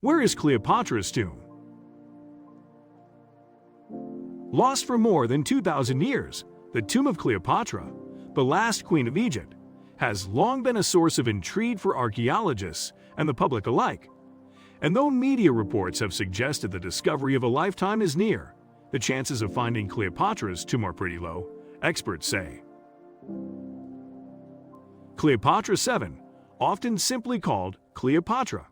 Where is Cleopatra's tomb? Lost for more than 2,000 years, the tomb of Cleopatra, the last queen of Egypt, has long been a source of intrigue for archaeologists and the public alike. And though media reports have suggested the discovery of a lifetime is near, the chances of finding Cleopatra's tomb are pretty low, experts say. Cleopatra VII, often simply called Cleopatra,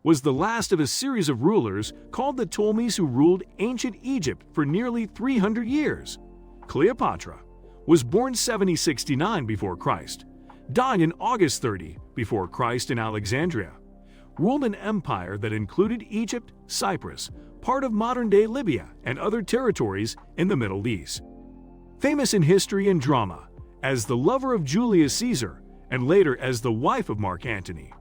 was the last of a series of rulers called the Ptolemies who ruled ancient Egypt for nearly 300 years. Cleopatra was born 7069 before Christ, died in August 30 before Christ in Alexandria, ruled an empire that included Egypt, Cyprus, part of modern-day Libya, and other territories in the Middle East. Famous in history and drama as the lover of Julius Caesar and later as the wife of Mark Antony,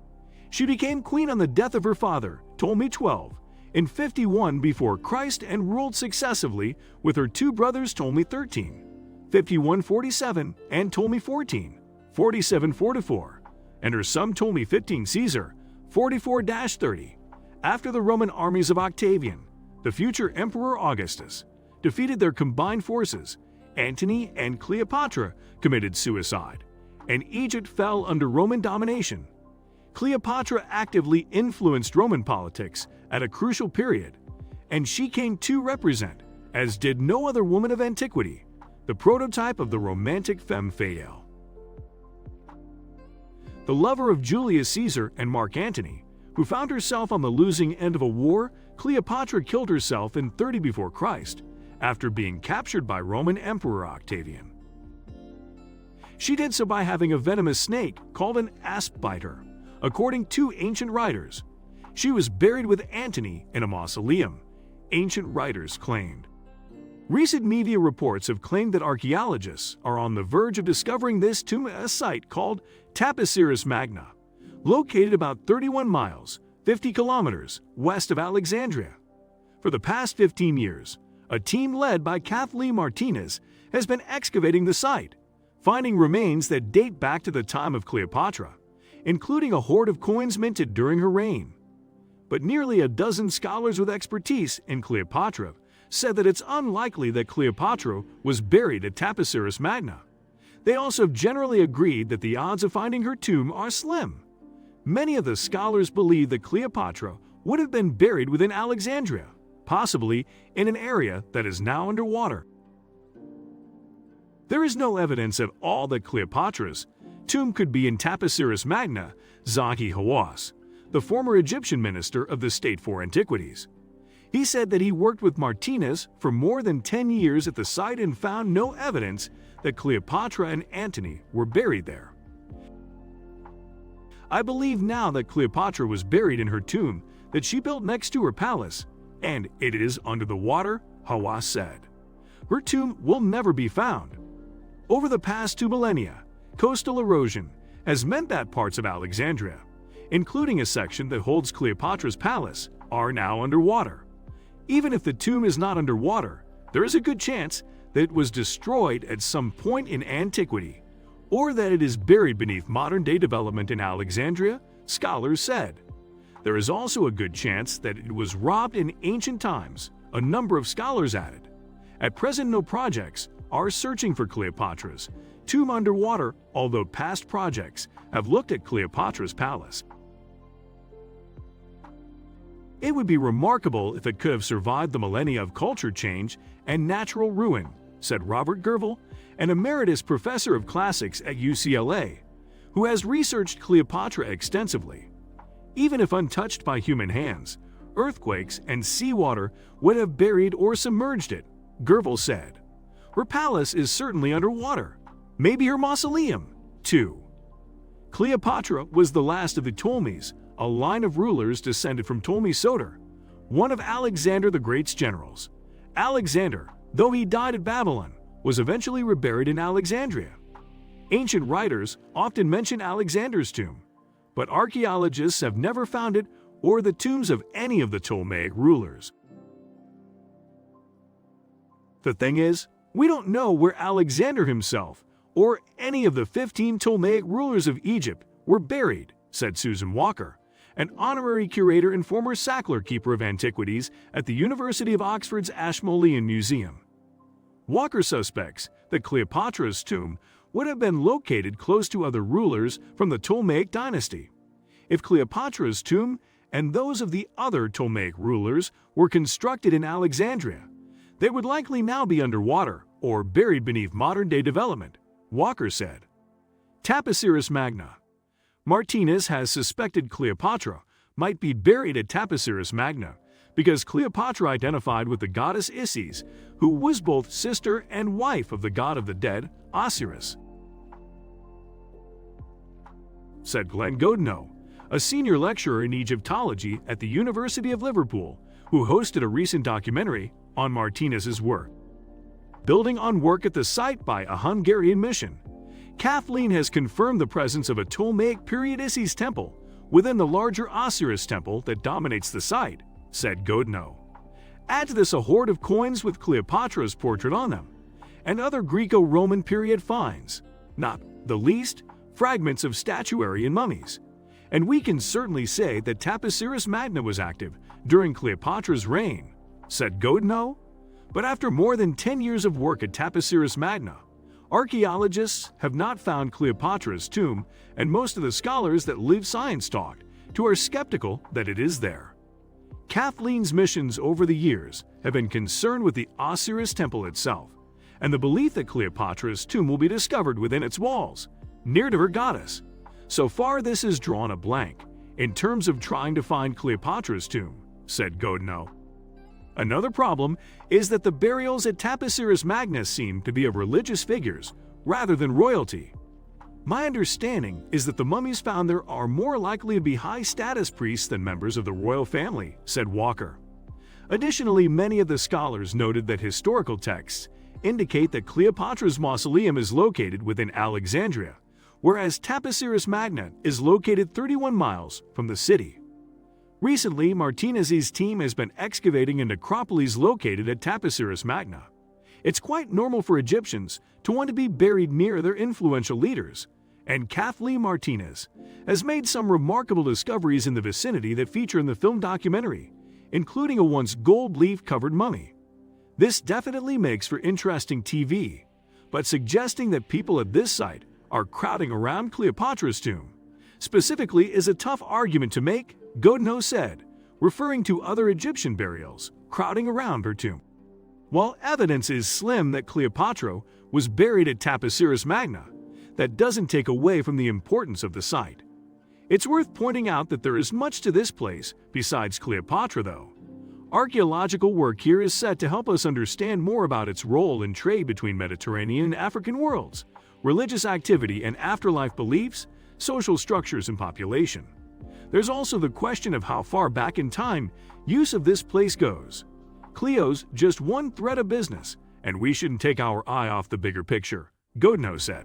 she became queen on the death of her father, Ptolemy XII, in 51 before Christ and ruled successively with her two brothers Ptolemy XIII, 5147, and Ptolemy XIV, 4744, and her son Ptolemy XV Caesar, 44-30, after the Roman armies of Octavian, the future Emperor Augustus, defeated their combined forces. Antony and Cleopatra committed suicide, and Egypt fell under Roman domination. Cleopatra actively influenced Roman politics at a crucial period, and she came to represent, as did no other woman of antiquity, the prototype of the romantic femme fatale. The lover of Julius Caesar and Mark Antony, who found herself on the losing end of a war, Cleopatra killed herself in 30 before Christ after being captured by Roman Emperor Octavian. She did so by having a venomous snake called an asp bite her. According to ancient writers, she was buried with Antony in a mausoleum, ancient writers claimed. Recent media reports have claimed that archaeologists are on the verge of discovering this tomb at a site called Taposiris Magna, located about 31 miles, 50 kilometers west of Alexandria. For the past 15 years, a team led by Kathleen Martinez has been excavating the site, finding remains that date back to the time of Cleopatra, including a hoard of coins minted during her reign. But nearly a dozen scholars with expertise in Cleopatra said that it's unlikely that Cleopatra was buried at Taposiris Magna. They also generally agreed that the odds of finding her tomb are slim. Many of the scholars believe that Cleopatra would have been buried within Alexandria, possibly in an area that is now underwater. There is no evidence at all that Cleopatra's tomb could be in Taposiris Magna. Zahi Hawass, the former Egyptian minister of the State for Antiquities, he said that he worked with Martinez for more than 10 years at the site and found no evidence that Cleopatra and Antony were buried there. I believe now that Cleopatra was buried in her tomb that she built next to her palace, and it is under the water, Hawass said. Her tomb will never be found. Over the past 2 millennia, coastal erosion has meant that parts of Alexandria, including a section that holds Cleopatra's palace, are now underwater. Even if the tomb is not underwater, there is a good chance that it was destroyed at some point in antiquity, or that it is buried beneath modern-day development in Alexandria, scholars said. There is also a good chance that it was robbed in ancient times, a number of scholars added. At present, no projects are searching for Cleopatra's tomb underwater, although past projects have looked at Cleopatra's palace. It would be remarkable if it could have survived the millennia of culture change and natural ruin, said Robert Gervel, an emeritus professor of classics at UCLA, who has researched Cleopatra extensively. Even if untouched by human hands, earthquakes and seawater would have buried or submerged it, Gervel said. Her palace is certainly underwater. Maybe her mausoleum, too. Cleopatra was the last of the Ptolemies, a line of rulers descended from Ptolemy Soter, one of Alexander the Great's generals. Alexander, though he died at Babylon, was eventually reburied in Alexandria. Ancient writers often mention Alexander's tomb, but archaeologists have never found it or the tombs of any of the Ptolemaic rulers. The thing is, we don't know where Alexander himself or any of the 15 Ptolemaic rulers of Egypt were buried, said Susan Walker, an honorary curator and former Sackler Keeper of Antiquities at the University of Oxford's Ashmolean Museum. Walker suspects that Cleopatra's tomb would have been located close to other rulers from the Ptolemaic dynasty. If Cleopatra's tomb and those of the other Ptolemaic rulers were constructed in Alexandria, they would likely now be underwater or buried beneath modern-day development, Walker said. Taposiris Magna. Martinez has suspected Cleopatra might be buried at Taposiris Magna because Cleopatra identified with the goddess Isis, who was both sister and wife of the god of the dead, Osiris, said Glenn Godino, a senior lecturer in Egyptology at the University of Liverpool, who hosted a recent documentary on Martinez's work. Building on work at the site by a Hungarian mission, Kathleen has confirmed the presence of a Ptolemaic period Isis temple within the larger Osiris temple that dominates the site, said Godino. Add to this a hoard of coins with Cleopatra's portrait on them, and other Greco-Roman period finds, not the least, fragments of statuary and mummies. And we can certainly say that Taposiris Magna was active during Cleopatra's reign, said Godino. But after more than 10 years of work at Taposiris Magna, archaeologists have not found Cleopatra's tomb, and most of the scholars that live science talked to are skeptical that it is there. Kathleen's missions over the years have been concerned with the Osiris temple itself, and the belief that Cleopatra's tomb will be discovered within its walls, near to her goddess. So far this has drawn a blank in terms of trying to find Cleopatra's tomb, said Godino. Another problem is that the burials at Taposiris Magna seem to be of religious figures rather than royalty. My understanding is that the mummies found there are more likely to be high-status priests than members of the royal family, said Walker. Additionally, many of the scholars noted that historical texts indicate that Cleopatra's mausoleum is located within Alexandria, whereas Taposiris Magna is located 31 miles from the city. Recently, Martinez's team has been excavating in necropolis located at Taposiris Magna. It's quite normal for Egyptians to want to be buried near their influential leaders, and Kathleen Martinez has made some remarkable discoveries in the vicinity that feature in the film documentary, including a once gold leaf-covered mummy. This definitely makes for interesting TV, but suggesting that people at this site are crowding around Cleopatra's tomb specifically is a tough argument to make, Godino said, referring to other Egyptian burials crowding around her tomb. While evidence is slim that Cleopatra was buried at Taposiris Magna, that doesn't take away from the importance of the site. It's worth pointing out that there is much to this place besides Cleopatra, though. Archaeological work here is set to help us understand more about its role in trade between Mediterranean and African worlds, religious activity and afterlife beliefs, social structures and population. There's also the question of how far back in time use of this place goes. Cleo's just one thread of business, and we shouldn't take our eye off the bigger picture, Godino said.